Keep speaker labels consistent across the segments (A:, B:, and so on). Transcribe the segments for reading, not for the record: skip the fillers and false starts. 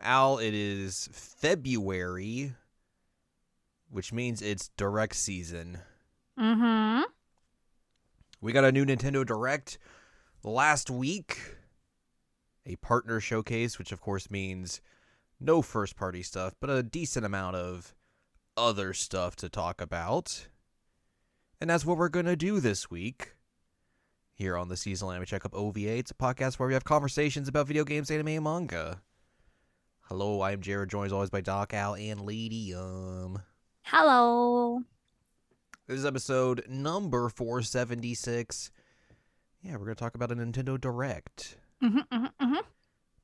A: Al, it is February, which means it's Direct season.
B: Mm-hmm.
A: We got a new Nintendo Direct last week. A partner showcase, which of course means no first-party stuff, but a decent amount of other stuff to talk about. And that's what we're going to do this week here on the Seasonal Anime Checkup OVA. It's a podcast where we have conversations about video games, anime, and manga. Hello, I'm Jared, joined as always by Doc, Al, and Lady
B: Hello.
A: This is episode number 476. Yeah, we're going to talk about a Nintendo Direct.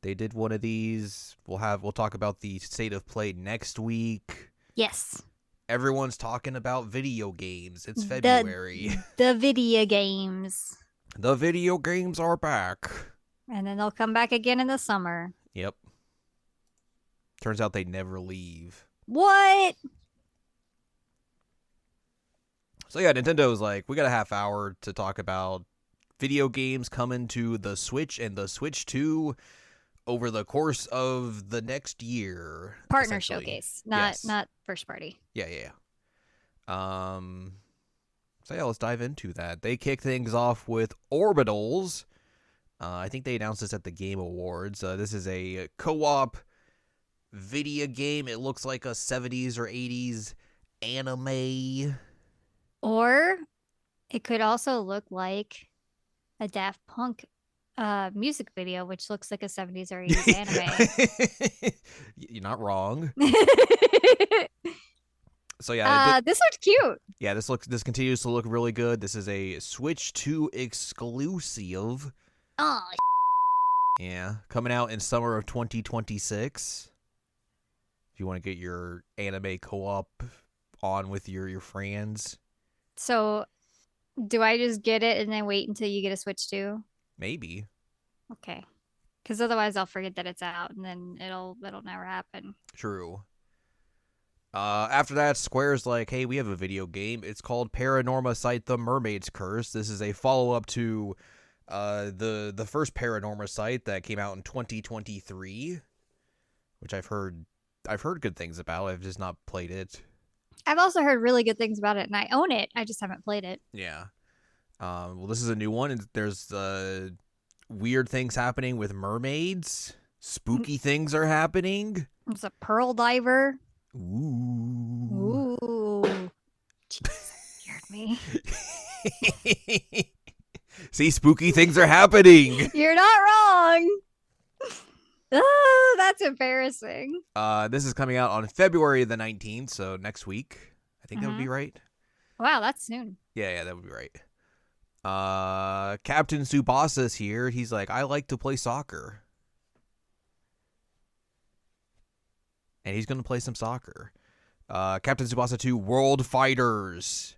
A: They did one of these. We'll talk about the state of play next week.
B: Yes.
A: Everyone's talking about video games. It's February.
B: The video games.
A: The video games are back.
B: And then they'll come back again in the summer.
A: Yep. Turns out they never leave.
B: What?
A: So yeah, Nintendo's like, we got a half hour to talk about video games coming to the Switch and the Switch 2 over the course of the next year.
B: Partner showcase, not first party.
A: Yeah. So yeah, let's dive into that. They kick things off with Orbitals. I think they announced this at the Game Awards. This is a co-op video game. It looks like a 70s or 80s anime.
B: Or it could also look like a Daft Punk music video, which looks like a 70s or 80s anime.
A: You're not wrong. So yeah,
B: this looked cute.
A: Yeah, this continues to look really good. This is a Switch 2 exclusive.
B: Oh,
A: yeah, coming out in summer of 2026. If you want to get your anime co-op on with your friends.
B: So, do I just get it and then wait until you get a Switch 2?
A: Maybe.
B: Okay. Because otherwise I'll forget that it's out and then it'll never happen.
A: True. After that, Square's like, hey, we have a video game. It's called Paranorma Site: The Mermaid's Curse. This is a follow-up to the first Paranorma Site that came out in 2023, which I've heard good things about. I've just not played it.
B: I've also heard really good things about it, and I own it. I just haven't played it.
A: Yeah. Well, this is a new one, and there's weird things happening with mermaids. Spooky things are happening.
B: It's a pearl diver.
A: Ooh.
B: Jeez, scared me.
A: See, spooky things are happening.
B: You're not wrong. Oh, that's embarrassing.
A: This is coming out on February the 19th, so next week. I think that would be right.
B: Wow, that's soon.
A: Yeah, that would be right. Captain Tsubasa's here. He's like, I like to play soccer. And he's going to play some soccer. Captain Tsubasa 2 World Fighters.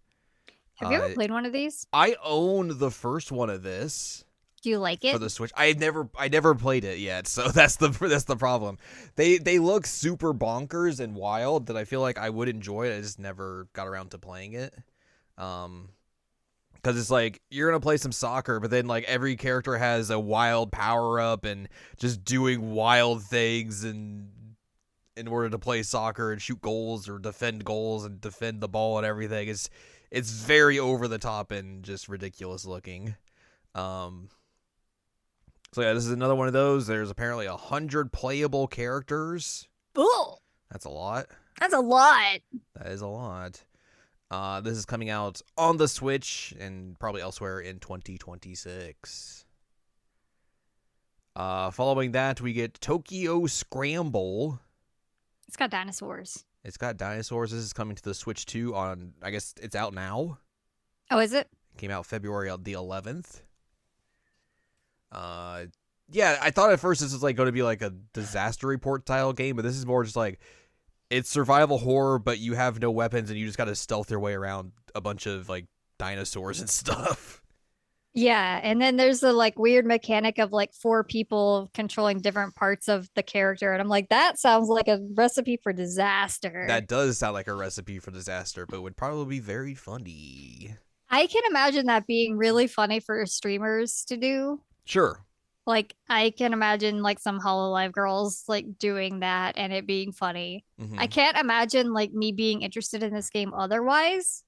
B: Have you ever played one of these?
A: I own the first one of this.
B: Do you like it?
A: For the Switch. I never played it yet, so that's the problem. They look super bonkers and wild that I feel like I would enjoy it. I just never got around to playing it. Because it's like, you're going to play some soccer, but then like every character has a wild power-up and just doing wild things and in order to play soccer and shoot goals or defend goals and defend the ball and everything. It's very over the top and just ridiculous looking. So yeah, this is another one of those. There's apparently 100 playable characters.
B: Ooh.
A: That's a lot.
B: That's a lot.
A: That is a lot. This is coming out on the Switch and probably elsewhere in 2026. Following that, we get Tokyo Scramble.
B: It's got dinosaurs.
A: It's got dinosaurs. This is coming to the Switch 2 on, I guess it's out now.
B: Oh, is it?
A: It came out February the 11th. Yeah, I thought at first this was like going to be like a disaster report style game, but this is more just like, it's survival horror, but you have no weapons and you just got to stealth your way around a bunch of like dinosaurs and stuff.
B: Yeah, and then there's the like weird mechanic of like 4 people controlling different parts of the character, and I'm like, that sounds like a recipe for disaster.
A: That does sound like a recipe for disaster, but would probably be very funny.
B: I can imagine that being really funny for streamers to do.
A: Sure.
B: Like I can imagine like some Hololive girls like doing that and it being funny. I
A: Hmm.
B: can't imagine like me being interested in this game otherwise.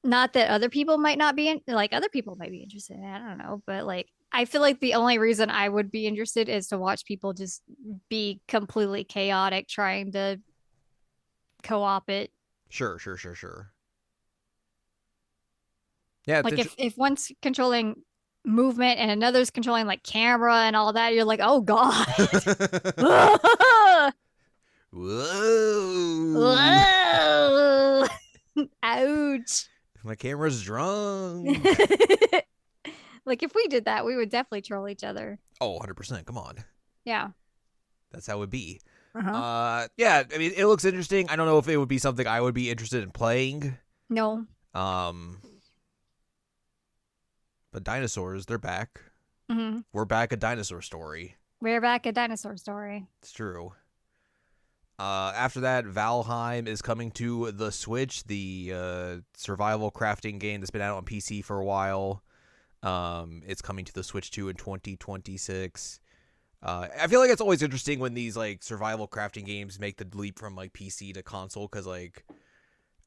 B: Not that other people might not be like other people might be interested in it. I don't know, but like I feel like the only reason I would be interested is to watch people just be completely chaotic trying to co-op it.
A: Sure, sure, sure, sure. Yeah,
B: Like if one's controlling movement and another's controlling like camera and all that, you're like, oh God.
A: Whoa.
B: Whoa. Ouch.
A: My camera's drunk.
B: Like if we did that, we would definitely troll each other.
A: Oh, 100%. Come on.
B: Yeah.
A: That's how it would be.
B: Uh-huh.
A: Yeah, I mean, it looks interesting. I don't know if it would be something I would be interested in playing.
B: No.
A: Um, but dinosaurs, they're back.
B: Mm-hmm.
A: We're back at Dinosaur Story.
B: We're back at Dinosaur Story.
A: It's true. After that, Valheim is coming to the Switch, the survival crafting game that's been out on PC for a while. It's coming to the Switch 2 in 2026. I feel like it's always interesting when these like survival crafting games make the leap from like PC to console, because like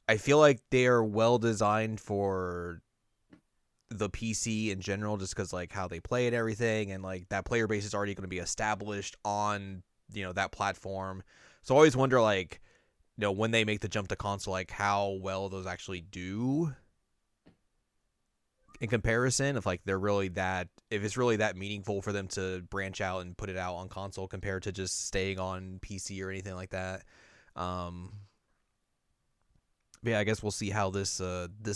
A: I feel like they are well designed for the PC in general, just because like how they play and everything, and like that player base is already going to be established on that platform. So I always wonder like when they make the jump to console, like how well those actually do in comparison, if like they're really that, if it's really that meaningful for them to branch out and put it out on console compared to just staying on PC or anything like that. But yeah, I guess we'll see how this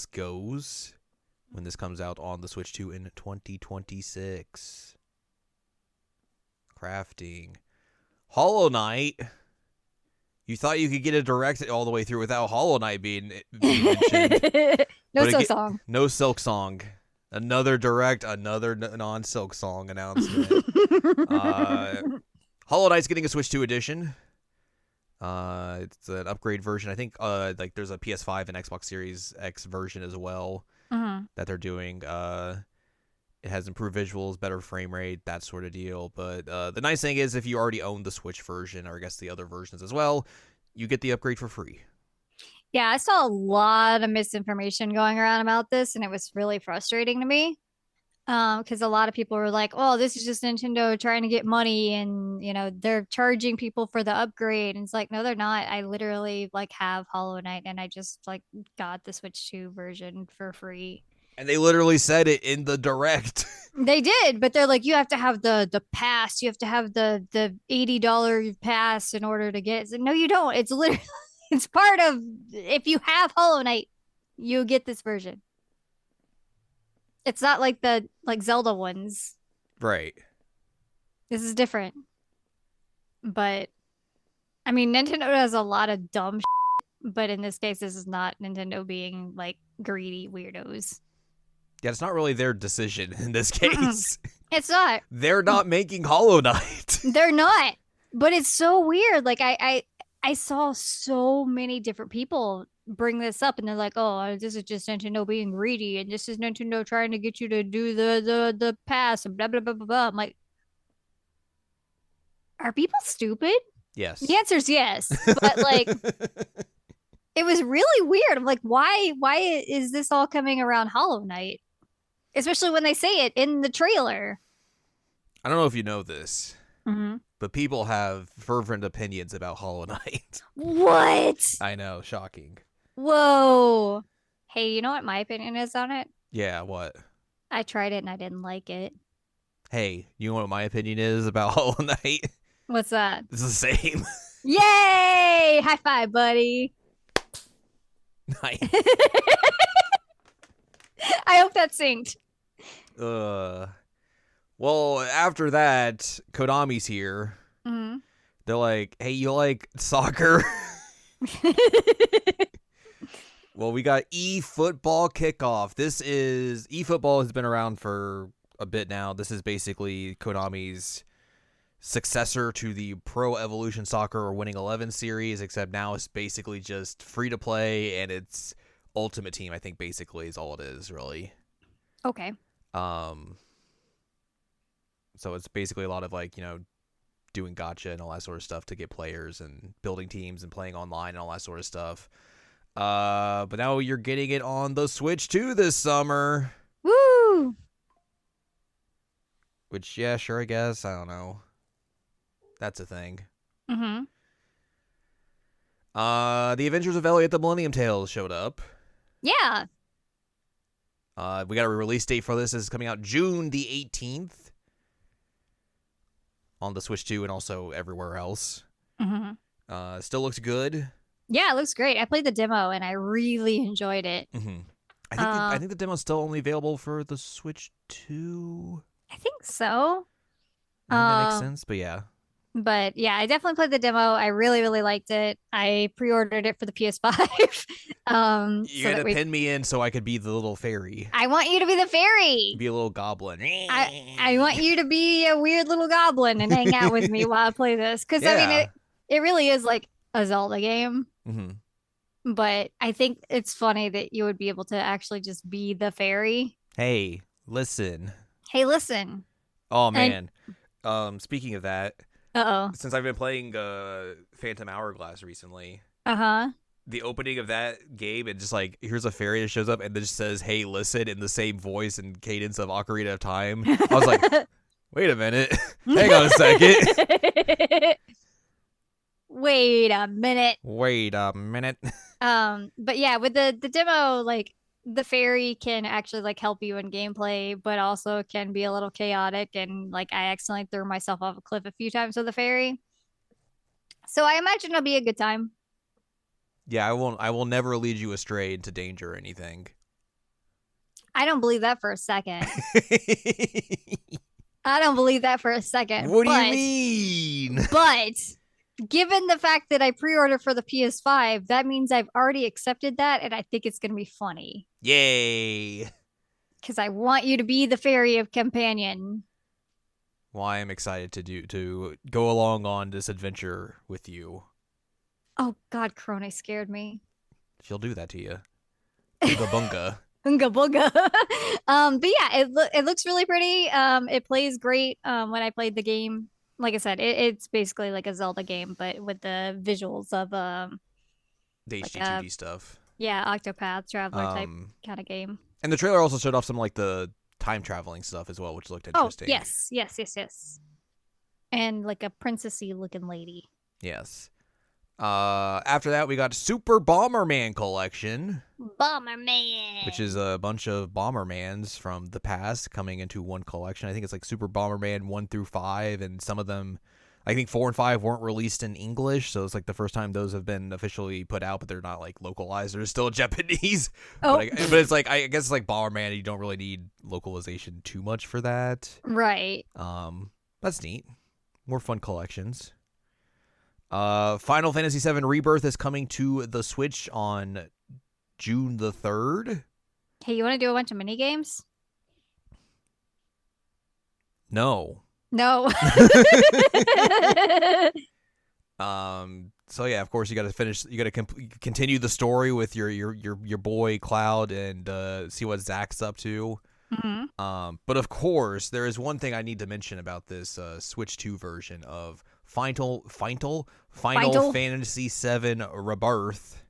A: goes when this comes out on the Switch 2 in 2026. Crafting. Hollow Knight. You thought you could get a direct all the way through without Hollow Knight being mentioned.
B: No so song.
A: No Silk Song. Another direct, another non-Silk Song announcement. Hollow Knight's getting a Switch 2 edition. It's an upgrade version. I think like there's a PS5 and Xbox Series X version as well that they're doing. It has improved visuals, better frame rate, that sort of deal. But the nice thing is, if you already own the Switch version, or I guess the other versions as well, you get the upgrade for free.
B: Yeah, I saw a lot of misinformation going around about this, and it was really frustrating to me. Because a lot of people were like, "Oh, this is just Nintendo trying to get money, and they're charging people for the upgrade." And it's like, no, they're not. I literally like have Hollow Knight, and I just like got the Switch 2 version for free.
A: And they literally said it in the direct.
B: They did, but they're like, you have to have the pass. You have to have the $80 pass in order to get it. So, no, you don't. It's literally it's part of if you have Hollow Knight, you get this version. It's not like the like Zelda ones.
A: Right.
B: This is different. But I mean, Nintendo has a lot of dumb shit, but in this case, this is not Nintendo being like greedy weirdos.
A: Yeah, it's not really their decision in this case.
B: It's not.
A: They're not making Hollow Knight.
B: They're not. But it's so weird. Like I saw so many different people bring this up, and they're like, "Oh, this is just Nintendo being greedy, and this is Nintendo trying to get you to do the pass and blah blah blah blah blah." I'm like, are people stupid?
A: Yes.
B: The answer is yes, but like, it was really weird. I'm like, why is this all coming around Hollow Knight? Especially when they say it in the trailer.
A: I don't know if you know this,
B: Mm-hmm.
A: but people have fervent opinions about Hollow Knight.
B: What?
A: I know, shocking.
B: Whoa. Hey, you know what my opinion is on it?
A: Yeah, what?
B: I tried it and I didn't like it.
A: Hey, you know what my opinion is about Hollow Knight?
B: What's that?
A: It's the same.
B: Yay! High five, buddy.
A: Nice.
B: I hope that synced.
A: Well, after that, Konami's here.
B: Mm-hmm.
A: They're like, hey, you like soccer? Well, we got eFootball Kickoff. eFootball has been around for a bit now. This is basically Konami's successor to the Pro Evolution Soccer or Winning 11 series, except now it's basically just free to play, and it's Ultimate Team, I think basically is all it is, really.
B: Okay.
A: So it's basically a lot of like, doing gotcha and all that sort of stuff to get players and building teams and playing online and all that sort of stuff. But now you're getting it on the Switch too this summer.
B: Woo!
A: Which, yeah, sure, I guess. I don't know. That's a thing.
B: Mm-hmm.
A: The Adventures of Elliot the Millennium Tales showed up.
B: Yeah.
A: We got a release date for this. This is coming out June the 18th on the Switch 2 and also everywhere else.
B: Mm-hmm.
A: Still looks good.
B: Yeah, it looks great. I played the demo and I really enjoyed it.
A: Mm-hmm. I think the demo's still only available for the Switch 2.
B: I think so.
A: I think that makes sense, but yeah.
B: But yeah, I definitely played the demo. I really, really liked it. I pre-ordered it for the PS5.
A: You had to pin me in so I could be the little fairy.
B: I want you to be the fairy.
A: Be a little goblin.
B: I want you to be a weird little goblin and hang out with me while I play this. Because
A: Yeah.
B: I mean, it really is like a Zelda game.
A: Mm-hmm.
B: But I think it's funny that you would be able to actually just be the fairy.
A: Hey, listen.
B: Hey, listen.
A: Oh man. Speaking of that,
B: Uh-oh.
A: since I've been playing Phantom Hourglass recently,
B: Uh-huh.
A: the opening of that game, and just like here's a fairy that shows up and then just says, "Hey, listen," in the same voice and cadence of Ocarina of Time. I was like, wait a minute, hang on a second.
B: Wait a minute.
A: Wait a minute.
B: But yeah, with the demo, like the fairy can actually like help you in gameplay, but also can be a little chaotic. And like I accidentally threw myself off a cliff a few times with the fairy. So I imagine it'll be a good time.
A: Yeah, I will never lead you astray into danger or anything.
B: I don't believe that for a second. I don't believe that for a second.
A: What do you mean?
B: But given the fact that I pre-ordered for the PS5, that means I've already accepted that, and I think it's going to be funny.
A: Yay!
B: Because I want you to be the fairy of companion.
A: Well, I am excited to go along on this adventure with you.
B: Oh God, Krone scared me.
A: She'll do that to you. Bunga bunga.
B: Unga bunga. But yeah, it looks really pretty. It plays great. When I played the game, like I said, it's basically like a Zelda game, but with the visuals of
A: The
B: like
A: HD2D stuff.
B: Yeah, Octopath Traveler type kind of game.
A: And the trailer also showed off some like the time traveling stuff as well, which looked interesting.
B: Oh, yes. And like a princessy looking lady.
A: Yes. After that, we got Super Bomberman Collection.
B: Bomberman.
A: Which is a bunch of Bombermans from the past coming into one collection. I think it's like Super Bomberman 1 through 5, and some of them, I think 4 and 5 weren't released in English, so it's like the first time those have been officially put out, but they're not like localized. They're still Japanese.
B: Oh.
A: But it's like, I guess it's like Bomberman, you don't really need localization too much for that.
B: Right.
A: That's neat. More fun collections. Final Fantasy VII Rebirth is coming to the Switch on June the 3rd.
B: Hey, you want to do a bunch of mini games?
A: No. So yeah, of course you got to finish. You got to continue the story with your boy Cloud and see what Zack's up to.
B: Mm-hmm.
A: But of course, there is one thing I need to mention about this Switch 2 version of Final Fantasy VII Rebirth.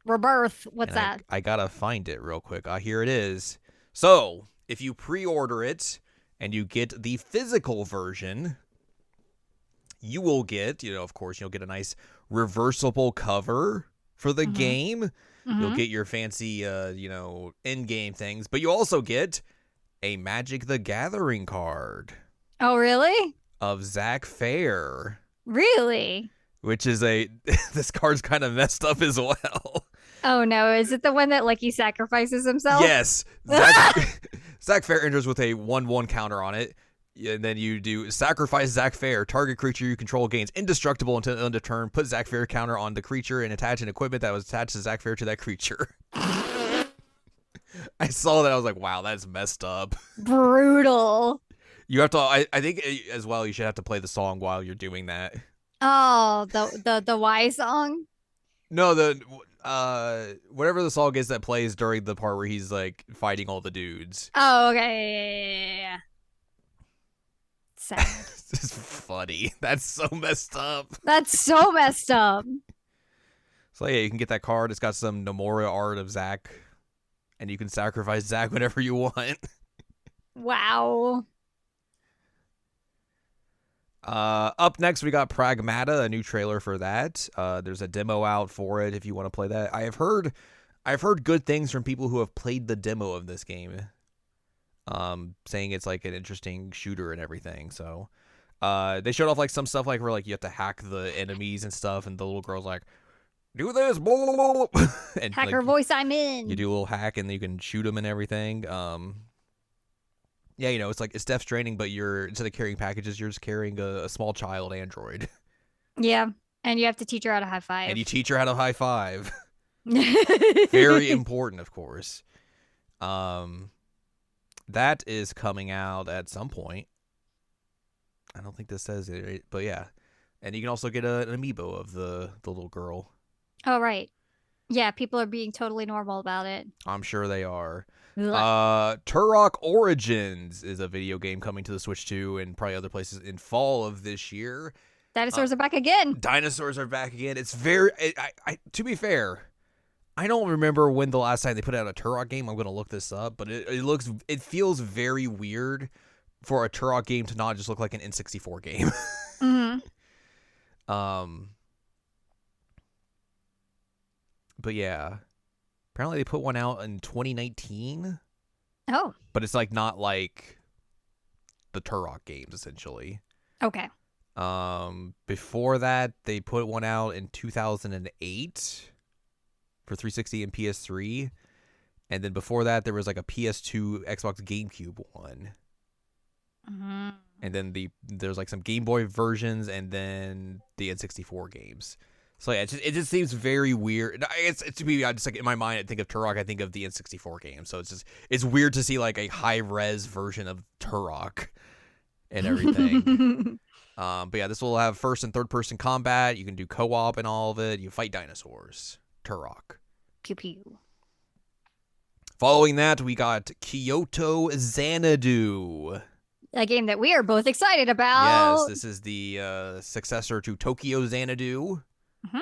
B: What's that?
A: I gotta find it real quick. Here it is. So if you pre-order it and you get the physical version, you will get, of course, you'll get a nice reversible cover for the game. You'll get your fancy, in-game things, but you also get a Magic the Gathering card.
B: Oh, really?
A: Of Zack Fair.
B: Really?
A: Which is this card's kind of messed up as well.
B: Oh no, is it the one that like he sacrifices himself?
A: Yes. Zack Fair enters with a 1/1 counter on it. And then you do sacrifice Zack Fair. Target creature you control gains indestructible until end of turn. Put Zack Fair counter on the creature and attach an equipment that was attached to Zack Fair to that creature. I saw that. I was like, wow, that's messed up.
B: Brutal.
A: You have to. I think as well. You should have to play the song while you're doing that.
B: Oh, the Y song.
A: No, the whatever the song is that plays during the part where he's like fighting all the dudes.
B: Oh, okay. Yeah. Sad.
A: This is funny. That's so messed up.
B: That's so messed up.
A: So yeah, you can get that card. It's got some Nomura art of Zack, and you can sacrifice Zack whenever you want.
B: Wow.
A: Up next, we got Pragmata, a new trailer for that. There's a demo out for it if you want to play that. I've heard good things from people who have played the demo of this game, saying it's like an interesting shooter and everything. So, they showed off like some stuff like where like you have to hack the enemies and stuff, and the little girl's like, "Do this," blah, blah, blah, blah. And
B: Hacker
A: like,
B: voice, I'm in.
A: you do a little hack, and then you can shoot them and everything. Yeah, it's like it's Death Stranding, but you're instead of carrying packages, you're just carrying a small child android.
B: Yeah, and you have to teach her how to high five.
A: And you teach her how to high five. Very important, of course. That is coming out at some point. I don't think this says it, but yeah. And you can also get an amiibo of the little girl.
B: Oh, right. Yeah, people are being totally normal about it.
A: I'm sure they are.
B: Ugh.
A: Turok Origins is a video game coming to the Switch 2 and probably other places in fall of this year.
B: Dinosaurs are back again.
A: Dinosaurs are back again. It's very... to be fair, I don't remember when the last time they put out a Turok game. I'm going to look this up, but it feels very weird for a Turok game to not just look like an N64 game.
B: Mm-hmm.
A: But yeah, apparently they put one out in 2019.
B: Oh,
A: but it's like not like the Turok games essentially.
B: okay.
A: Before that, they put one out in 2008 for 360 and PS3, and then before that, there was like a PS2, Xbox, GameCube one.
B: Mm-hmm.
A: And then there's like some Game Boy versions, and then the N64 games. So yeah, it just seems very weird. It's to me, I just like in my mind, I think of Turok, I think of the N64 game. So it's weird to see like a high res version of Turok and everything. But yeah, this will have first and third person combat. You can do co-op and all of it. You fight dinosaurs. Turok.
B: Pew pew.
A: Following that, we got Kyoto Xanadu.
B: A game that we are both excited about.
A: Yes, this is the successor to Tokyo Xanadu.
B: Mm-hmm.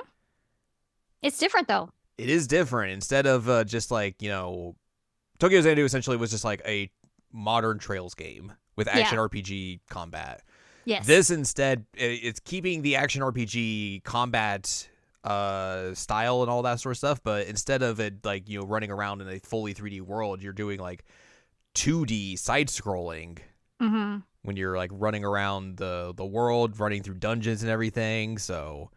B: It's different though.
A: It is different. Instead of just like, Tokyo Xanadu essentially was just like a modern Trails game with action RPG combat.
B: Yes.
A: This instead, it's keeping the action RPG combat style and all that sort of stuff, but instead of it like, running around in a fully 3D world, you're doing like 2D side scrolling.
B: Mm-hmm.
A: When you're like running around the world, running through dungeons and everything. So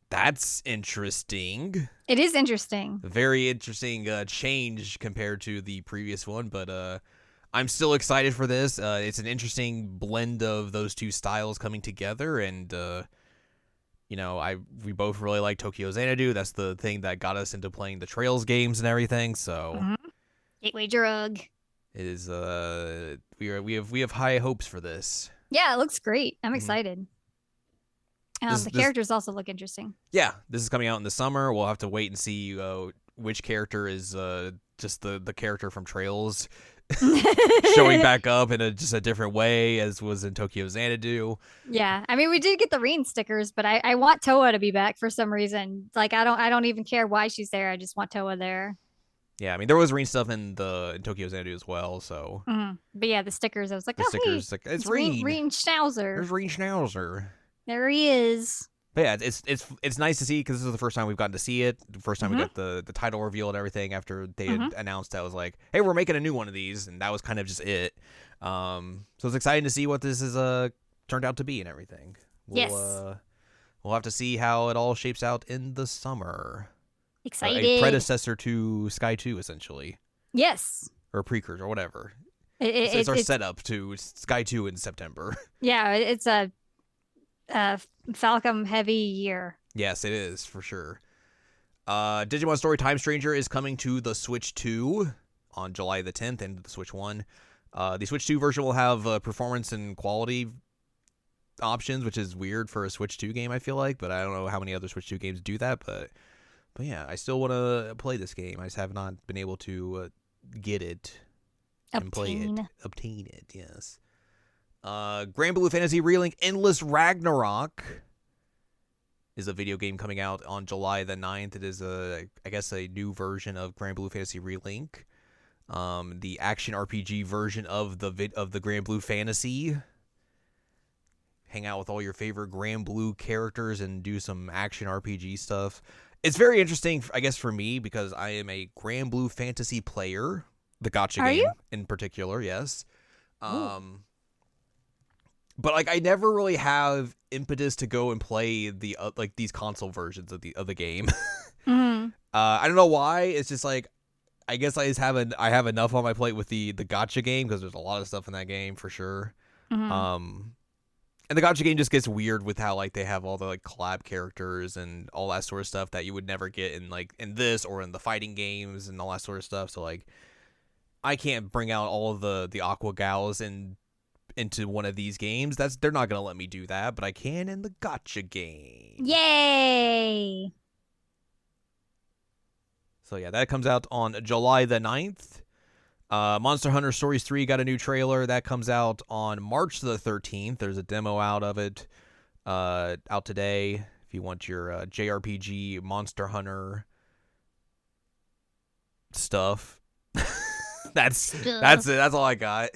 A: that's interesting.
B: It is interesting.
A: Very interesting change compared to the previous one, but I'm still excited for this. It's an interesting blend of those two styles coming together, and we both really like Tokyo Xanadu. That's the thing that got us into playing the Trails games and everything. So
B: Gateway drug.
A: it is we have high hopes for this.
B: Yeah, it looks great. I'm excited. The
A: This-
B: characters also look interesting.
A: Yeah, this is coming out in the summer. We'll have to wait and see which character is just the character from Trails showing back up in just a different way as was in Tokyo Xanadu.
B: Yeah, I mean, we did get the Reen stickers, but I want Toa to be back for some reason. Like, I don't even care why she's there. I just want Toa there.
A: Yeah, I mean there was Reen stuff in Tokyo Xanadu as well. So,
B: but yeah, the stickers. I was like,
A: the stickers
B: hey,
A: like it's Reen.
B: Reen Schnauzer.
A: There's Reen Schnauzer.
B: There he is.
A: But yeah, it's nice to see because this is the first time we've gotten to see it. The first time we got the title reveal and everything after they had announced that was like, hey, we're making a new one of these, and that was kind of just it. So it's exciting to see what this is turned out to be and everything. We'll have to see how it all shapes out in the summer.
B: Excited.
A: A predecessor to Sky 2, essentially.
B: Yes.
A: Or a precursor, or whatever.
B: It's
A: our setup to Sky 2 in September.
B: Yeah, it's a Falcom heavy year.
A: Yes, it is, for sure. Digimon Story Time Stranger is coming to the Switch 2 on July the 10th and the Switch 1. The Switch 2 version will have performance and quality options, which is weird for a Switch 2 game, I feel like, but I don't know how many other Switch 2 games do that, but yeah, I still want to play this game. I just have not been able to get it and play it. Obtain it, yes. Grand Blue Fantasy Relink Endless Ragnarok is a video game coming out on July the 9th. It is I guess a new version of Grand Blue Fantasy Relink. The action RPG version of the Grand Blue Fantasy. Hang out with all your favorite Grand Blue characters and do some action RPG stuff. It's very interesting, I guess, for me because I am a Grand Blue Fantasy player, the gacha game in particular. Yes. But like I never really have impetus to go and play the like these console versions of the game. I don't know why. It's just like I guess I just have enough on my plate with the gacha game because there's a lot of stuff in that game for sure. And the gacha game just gets weird with how like they have all the like collab characters and all that sort of stuff that you would never get in like in this or in the fighting games and all that sort of stuff. So like I can't bring out all of the Aqua Gals into one of these games. They're not gonna let me do that, but I can in the gacha game.
B: Yay!
A: So yeah, that comes out on July the 9th. Monster Hunter Stories 3 got a new trailer. That comes out on March the 13th. There's a demo out of it out today. If you want your JRPG Monster Hunter stuff. That's it. That's all I got.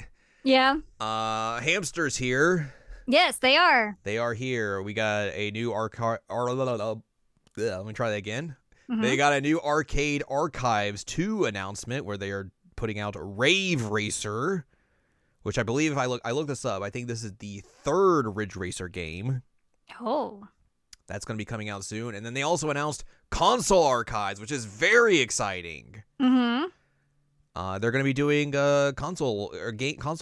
B: Yeah.
A: Hamsters here.
B: Yes, they are.
A: They are here. We got a new let me try that again. They got a new Arcade Archives 2 announcement where they are putting out Rave Racer, which I believe if I look this up, I think this is the third Ridge Racer game.
B: Oh.
A: That's going to be coming out soon. And then they also announced Console Archives, which is very exciting. They're going to be doing console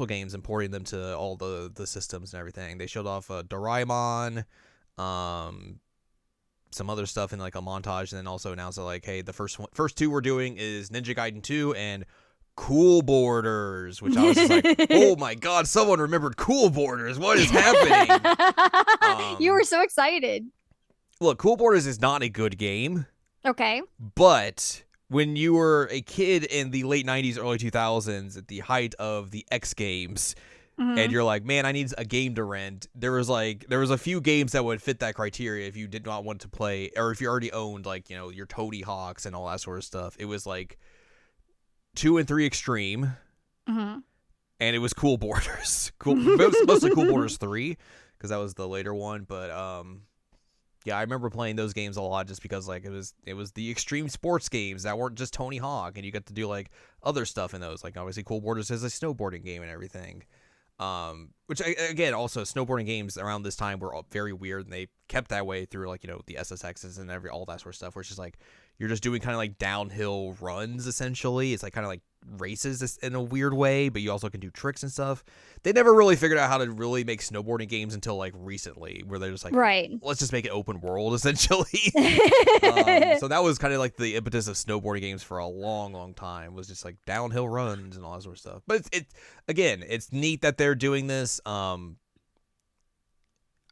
A: games and porting them to all the systems and everything. They showed off Doraemon, some other stuff in like a montage, and then also announced that like, hey, the first two we're doing is Ninja Gaiden 2 and Cool Borders, which I was just like, oh my god, someone remembered Cool Borders. What is happening?
B: You were so excited.
A: Look, Cool Borders is not a good game.
B: Okay.
A: But when you were a kid in the late 90s, early 2000s, at the height of the X Games, and you're like, man, I need a game to rent, there was a few games that would fit that criteria if you did not want to play, or if you already owned like, you know, your Tony Hawks and all that sort of stuff. It was like 2 and 3 Extreme, and it was Cool Borders. Mostly Cool Borders 3, because that was the later one. But yeah, I remember playing those games a lot just because like it was the extreme sports games that weren't just Tony Hawk, and you got to do like other stuff in those. Like obviously Cool Borders is a snowboarding game and everything. Which again, also snowboarding games around this time were all very weird, and they kept that way through like, you know, the SSXs and all that sort of stuff, where it's just like you're just doing kind of like downhill runs essentially. It's like kind of like races in a weird way, but you also can do tricks and stuff. They never really figured out how to really make snowboarding games until like recently, where they're just like, right, let's just make it open world essentially. So that was kind of like the impetus of snowboarding games for a long time, was just like downhill runs and all that sort of stuff. But it's neat that they're doing this. I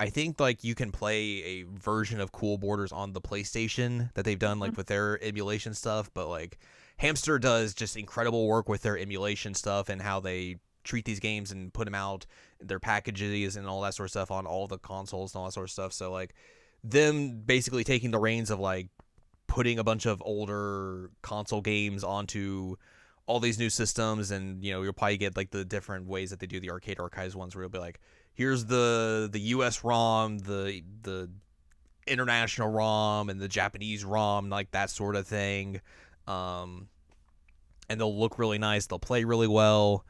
A: think like you can play a version of Cool Borders on the PlayStation that they've done like with their emulation stuff, but like Hamster does just incredible work with their emulation stuff and how they treat these games and put them out, their packages and all that sort of stuff on all the consoles and all that sort of stuff. So like them basically taking the reins of like putting a bunch of older console games onto all these new systems, and you know, you'll probably get like the different ways that they do the Arcade Archives ones, where you'll be like, here's the US ROM, the international ROM, and the Japanese ROM, like that sort of thing. And they'll look really nice. They'll play really well.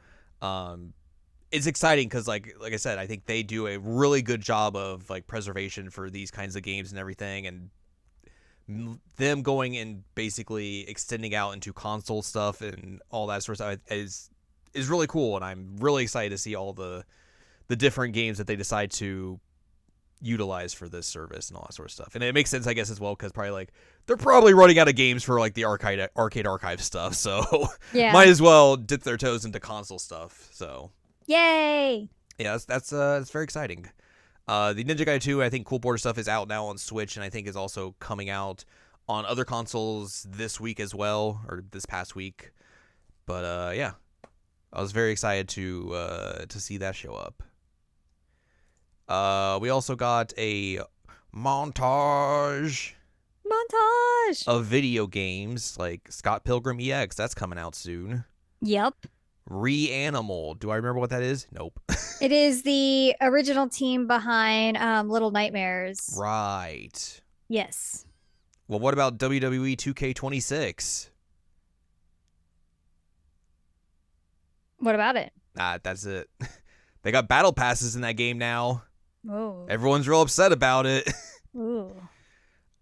A: It's exciting because, like I said, I think they do a really good job of like preservation for these kinds of games and everything, and them going and basically extending out into console stuff and all that sort of stuff is really cool. And I'm really excited to see all the different games that they decide to utilize for this service and all that sort of stuff. And it makes sense, I guess, as well, because probably like they're probably running out of games for like the Arcade Archive stuff, so yeah, might as well dip their toes into console stuff. So
B: yay!
A: Yeah, that's very exciting. The Ninja Gaiden 2, I think Cool Border stuff is out now on Switch, and I think is also coming out on other consoles this week as well, or this past week. But yeah, I was very excited to see that show up. We also got a montage
B: Montage.
A: of video games like Scott Pilgrim EX. That's coming out soon.
B: Yep.
A: Reanimal. Do I remember what that is? Nope.
B: It is the original team behind Little Nightmares.
A: Right.
B: Yes.
A: Well, what about WWE 2K26?
B: What about it?
A: That's it. They got battle passes in that game now.
B: Oh.
A: Everyone's real upset about it.
B: Ooh.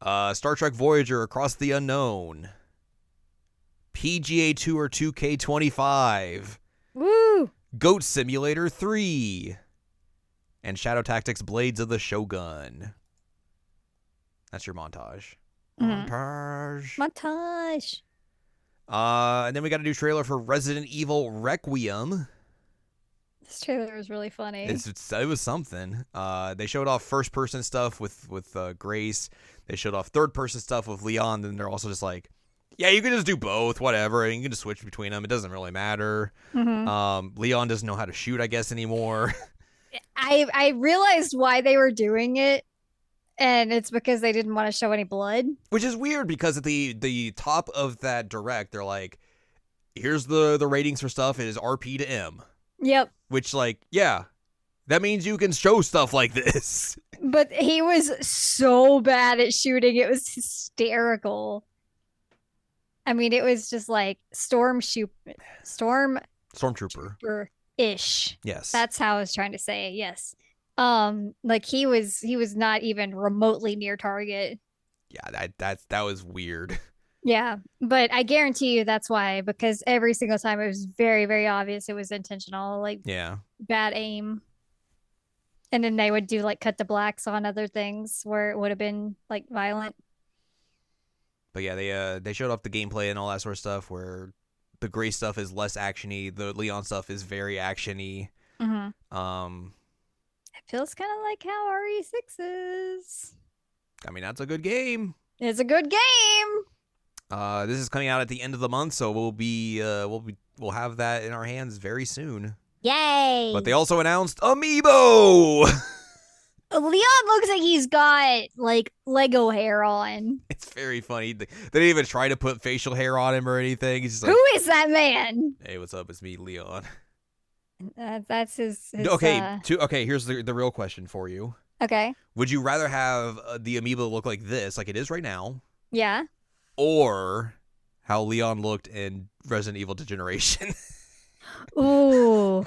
A: Star Trek Voyager Across the Unknown. PGA Tour 2K25.
B: Woo.
A: Goat Simulator 3. And Shadow Tactics Blades of the Shogun. That's your montage. Montage.
B: Montage.
A: And then we got a new trailer for Resident Evil Requiem.
B: This trailer was really funny.
A: It was something. They showed off first-person stuff with Grace. They showed off third-person stuff with Leon. Then they're also just like, yeah, you can just do both, whatever. And you can just switch between them. It doesn't really matter. Leon doesn't know how to shoot, I guess, anymore.
B: I realized why they were doing it, and it's because they didn't want to show any blood.
A: Which is weird because at the top of that direct, they're like, here's the ratings for stuff. It is RP to M.
B: Yep.
A: Which, like, yeah, that means you can show stuff like this.
B: But he was so bad at shooting. It was hysterical. I mean, it was just like
A: Stormtrooper.
B: ish.
A: Yes.
B: That's how I was trying to say it. Yes. Like he was not even remotely near target.
A: Yeah, that was weird.
B: Yeah, but I guarantee you that's why, because every single time it was very, very obvious it was intentional, like
A: Yeah.
B: bad aim. And then they would do like cut to blacks on other things where it would have been like violent.
A: But yeah, they showed off the gameplay and all that sort of stuff where the Gray stuff is less actiony, the Leon stuff is very actiony.
B: It feels kind of like how RE6 is.
A: I mean, that's a good game.
B: It's a good game.
A: This is coming out at the end of the month, so we'll have that in our hands very soon.
B: Yay!
A: But they also announced Amiibo.
B: Leon looks like he's got like Lego hair on.
A: It's very funny. They didn't even try to put facial hair on him or anything. He's just like,
B: who is that man?
A: hey, what's up? It's me, Leon.
B: That's his
A: okay. Okay. Here's the real question for you.
B: Okay.
A: Would you rather have the Amiibo look like this, like it is right now?
B: Yeah.
A: Or how Leon looked in Resident Evil Degeneration?
B: Ooh.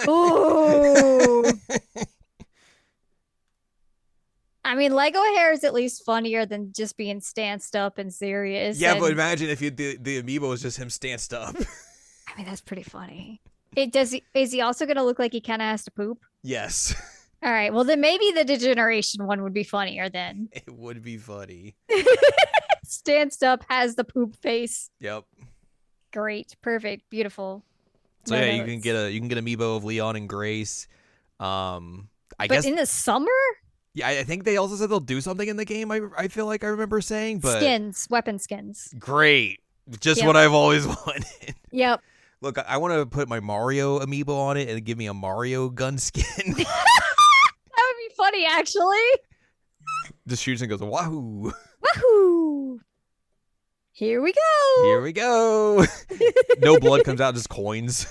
B: Ooh. I mean, Lego hair is at least funnier than just being stanced up and serious.
A: Yeah, but imagine if the Amiibo was just him stanced up.
B: I mean, that's pretty funny. Is he also going to look like he kind of has to poop?
A: Yes.
B: All right. Well, then maybe the Degeneration one would be funnier then.
A: It would be funny.
B: Stanced up, has the poop face.
A: Yep.
B: Great. Perfect. Beautiful.
A: So yeah, you can get Amiibo of Leon and Grace. I guess
B: in the summer?
A: Yeah, I think they also said they'll do something in the game. I feel like I remember saying, but
B: weapon skins.
A: Great, just what I've always wanted.
B: Yep.
A: Look, I want to put my Mario Amiibo on it and give me a Mario gun skin.
B: That would be funny, actually.
A: Just shoots and goes, wahoo!
B: Wahoo! Here we go.
A: Here we go. No blood comes out, just coins.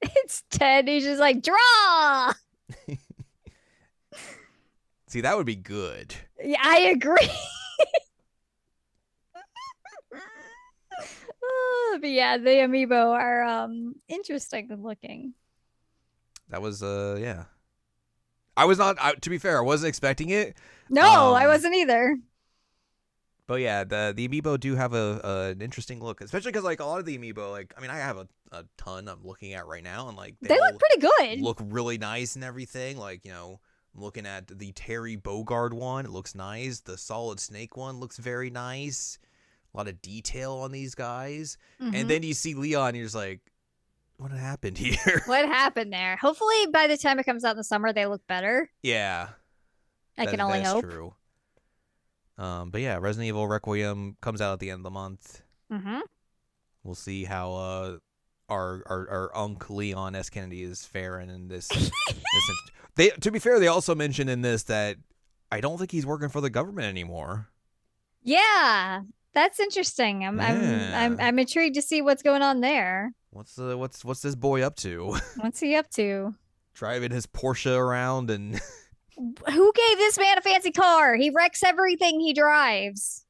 B: It's Ted. He's just like, draw.
A: See, that would be good.
B: Yeah, I agree. But yeah, the Amiibo are interesting looking.
A: That was yeah. I was not. To be fair, I wasn't expecting it.
B: No, I wasn't either.
A: But yeah, the Amiibo do have an interesting look, especially because like a lot of the Amiibo, like I mean, I have a ton I'm looking at right now, and like
B: they look pretty good.
A: Look really nice and everything. Like I'm looking at the Terry Bogard one. It looks nice. The Solid Snake one looks very nice. A lot of detail on these guys, and then you see Leon, and you're just like, what happened here?
B: What happened there? Hopefully, by the time it comes out in the summer, they look better.
A: Yeah,
B: I can only hope.
A: True. But yeah, Resident Evil Requiem comes out at the end of the month.
B: Mm-hmm.
A: We'll see how our Unc Leon S. Kennedy is faring in this. They, to be fair, they also mentioned in this that I don't think he's working for the government anymore.
B: Yeah, that's interesting.
A: Yeah.
B: I'm intrigued to see what's going on there.
A: What's this boy up to?
B: What's he up to?
A: Driving his Porsche around and
B: Who gave this man a fancy car? He wrecks everything he drives.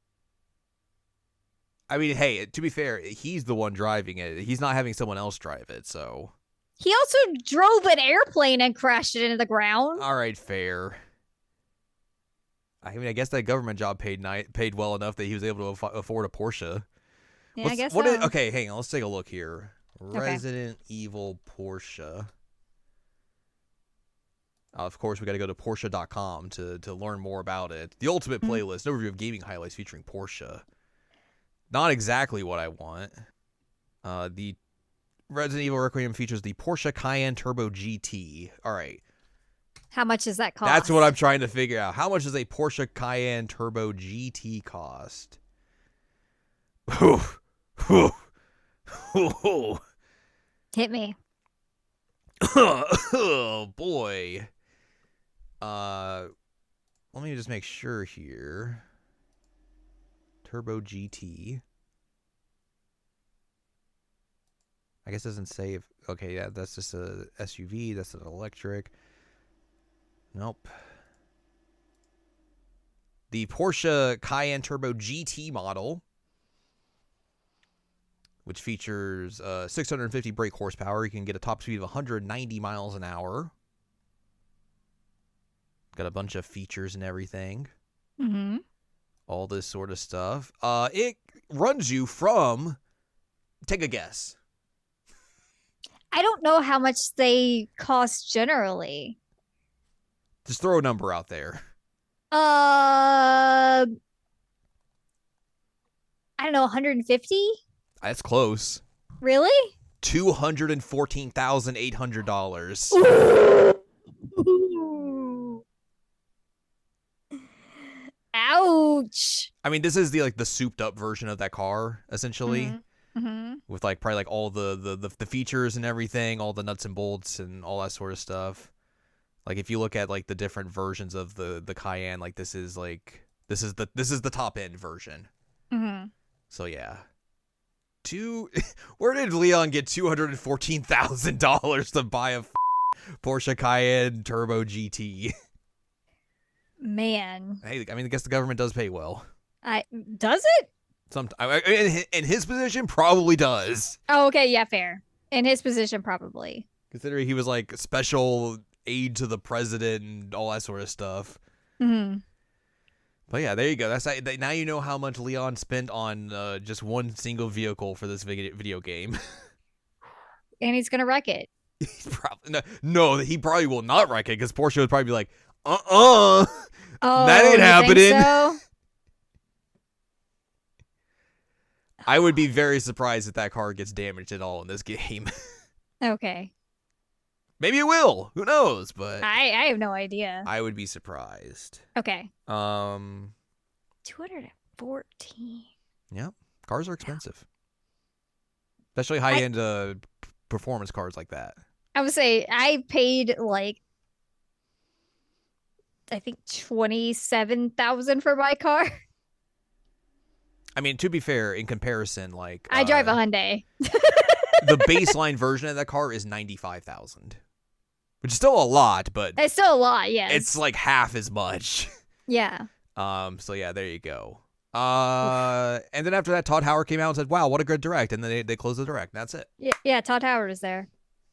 A: I mean, hey, to be fair, he's the one driving it. He's not having someone else drive it, so.
B: He also drove an airplane and crashed it into the ground.
A: All right, fair. I mean, I guess that government job paid well enough that he was able to afford a Porsche.
B: Yeah, I guess so.
A: Okay, hang on. Let's take a look here.
B: Okay.
A: Resident Evil Porsche. Of course, we got to go to Porsche.com to learn more about it. The ultimate playlist, overview of gaming highlights featuring Porsche. Not exactly what I want. The Resident Evil Requiem features the Porsche Cayenne Turbo GT. All right.
B: How much does that cost?
A: That's what I'm trying to figure out. How much does a Porsche Cayenne Turbo GT cost?
B: Hit me.
A: Oh, boy. Let me just make sure here. Turbo GT. I guess it doesn't say if... Okay, yeah, that's just a SUV. That's an electric. Nope. The Porsche Cayenne Turbo GT model, which features 650 brake horsepower. You can get a top speed of 190 miles an hour. Got a bunch of features and everything.
B: Mm-hmm.
A: All this sort of stuff. It runs you from... Take a guess.
B: I don't know how much they cost generally.
A: Just throw a number out there.
B: I don't know, 150?
A: That's close.
B: Really?
A: $214,800.
B: Ouch.
A: I mean, this is the souped up version of that car, essentially.
B: Mm-hmm.
A: With probably all the features and everything, all the nuts and bolts and all that sort of stuff. Like if you look at the different versions of the Cayenne, this is the top end version.
B: Mm-hmm.
A: So yeah. Where did Leon get $214,000 to buy a Porsche Cayenne Turbo GT?
B: Man.
A: Hey, I mean, I guess the government does pay well.
B: Does it?
A: In his position, probably does.
B: Oh, okay, yeah, fair. In his position, probably.
A: Considering he was special aid to the president and all that sort of stuff.
B: Mm-hmm.
A: But yeah, there you go. Now you know how much Leon spent on just one single vehicle for this video game.
B: And he's gonna wreck it.
A: He's probably no, he probably will not wreck it because Porsche would probably be like,
B: Oh,
A: that ain't happening.
B: So?
A: I would be very surprised if that car gets damaged at all in this game.
B: Okay.
A: Maybe it will. Who knows? But
B: I have no idea.
A: I would be surprised.
B: Okay. 214.
A: Yeah, cars are expensive, especially high end performance cars like that.
B: I would say I paid I think 27,000 for my car.
A: I mean, to be fair, in comparison,
B: I drive a Hyundai.
A: The baseline version of that car is 95,000, which is still a lot, but
B: It's still a lot, yes.
A: it's half as much.
B: Yeah.
A: So yeah, there you go. And then after that, Todd Howard came out and said, "Wow, what a good direct," and then they closed the direct. And that's it.
B: Yeah, Todd Howard is there.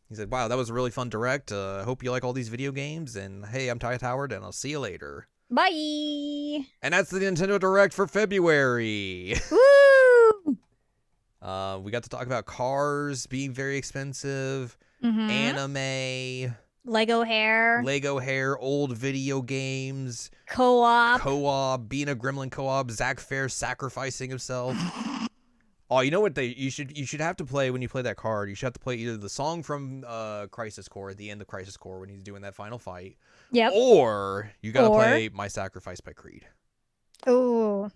A: He said, "Wow, that was a really fun direct. I hope you like all these video games. And hey, I'm Todd Howard, and I'll see you later."
B: Bye.
A: And that's the Nintendo Direct for February.
B: Woo!
A: We got to talk about cars being very expensive, anime,
B: Lego hair,
A: old video games,
B: co-op,
A: being a Gremlin co-op, Zach Fair sacrificing himself. Oh, you know what you should have to play when you play that card? You should have to play either the song from Crisis Core at the end of Crisis Core when he's doing that final fight.
B: Yep.
A: Or you gotta play My Sacrifice by Creed.
B: Ooh.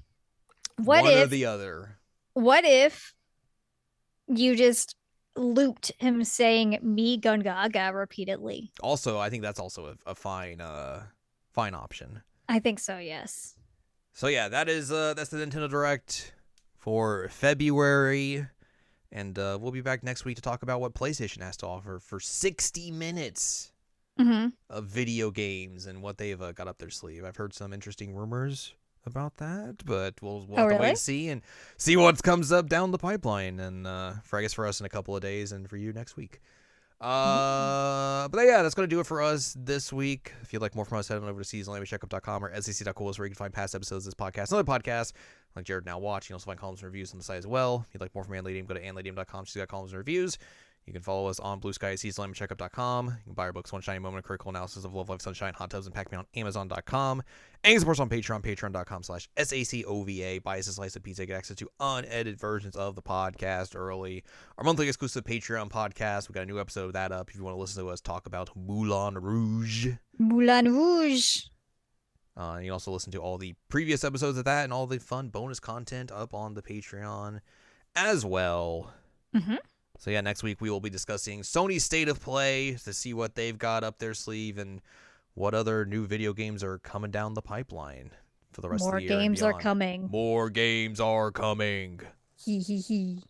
A: One or the other.
B: What if you just looped him saying "me gun gaga" repeatedly.
A: Also, I think that's also a fine option.
B: I think so, yes.
A: So yeah, that's the Nintendo Direct for February, and we'll be back next week to talk about what PlayStation has to offer for 60 minutes
B: Mm-hmm.
A: of video games and what they've got up their sleeve. I've heard some interesting rumors about that, but we'll
B: Oh,
A: have to wait
B: really?
A: and see what comes up down the pipeline, and for I guess for us in a couple of days, and for you next week.
B: Mm.
A: But yeah, that's going to do it for us this week. If you'd like more from us, head on over to seasonlanguagecheckup.com or sec.cool, where you can find past episodes of this podcast and other podcasts like Jared Now Watch. You can also find columns and reviews on the site as well. If you'd like more from Ann Ladium, go to annladium.com. She's got columns and reviews. You can follow us on Blue Sky at seasonlanguagecheckup.com. You can buy our books, One Shiny Moment, a critical analysis of Love Life, Sunshine, Hot Tubs, and Pac-Man on Amazon.com. And you can support us on Patreon, patreon.com/SACOVA. Buy us a slice of pizza, get access to unedited versions of the podcast early. Our monthly exclusive Patreon podcast. We got a new episode of that up if you want to listen to us talk about Moulin Rouge.
B: Moulin Rouge.
A: You can also listen to all the previous episodes of that and all the fun bonus content up on the Patreon as well.
B: Mm-hmm.
A: So yeah, next week we will be discussing Sony's State of Play to see what they've got up their sleeve and what other new video games are coming down the pipeline for the rest of
B: More
A: the year.
B: games are
A: beyond.
B: coming.
A: More games are coming.
B: Hee hee hee.